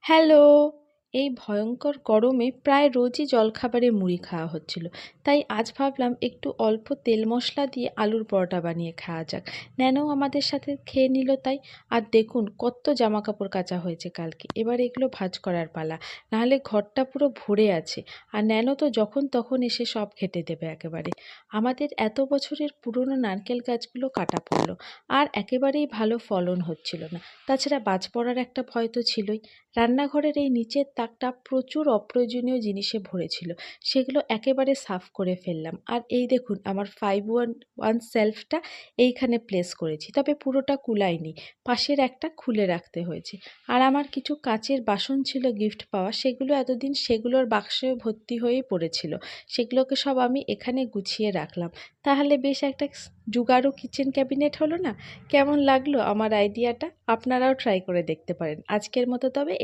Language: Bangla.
হ্যালো! এই ভয়ঙ্কর গরমে প্রায় রোজই জলখাবারে মুড়ি খাওয়া হচ্ছিল। তাই আজ ভাবলাম একটু অল্প তেল মশলা দিয়ে আলুর পরোটা বানিয়ে খাওয়া যাক। ন্যানো আমাদের সাথে খেয়ে নিল তাই। আর দেখুন কত জামাকাপড় কাচা হয়েছে কালকে। এবার এগুলো ভাঁজ করার পালা। নাহলে ঘরটা পুরো ভরে আছে। আর ন্যানো তো যখন তখন এসে সব ঘেঁটে দেবে একেবারে। আমাদের এত বছরের পুরনো নারকেল গাছগুলো কাটা পড়ল। আর একেবারেই ভালো ফলন হচ্ছিল না। তাছাড়া বাজ পড়ার একটা ভয় তো ছিলই। রান্নাঘরের এই নিচের তাকটা প্রচুর অপ্রয়োজনীয় জিনিসে ভরেছিল। সেগুলো একেবারে সাফ করে ফেললাম। আর এই দেখুন আমার 5-1 শেলফটা এইখানে প্লেস করেছি। তবে পুরোটা কুলায়নি। পাশের একটা খুলে রাখতে হয়েছে। আর আমার কিছু কাঁচের বাসন ছিল গিফট পাওয়া, সেগুলো এতদিন সেগুলোর বাক্সে ভর্তি হয়েই পড়েছিল। সেগুলোকে সব আমি এখানে গুছিয়ে রাখলাম। তাহলে বেশ একটা জুগাড়ু কিচেন ক্যাবিনেট হলো না? কেমন লাগলো আমার আইডিয়াটা? আপনারাও ট্রাই করে দেখতে পারেন। আজকের মতো তবে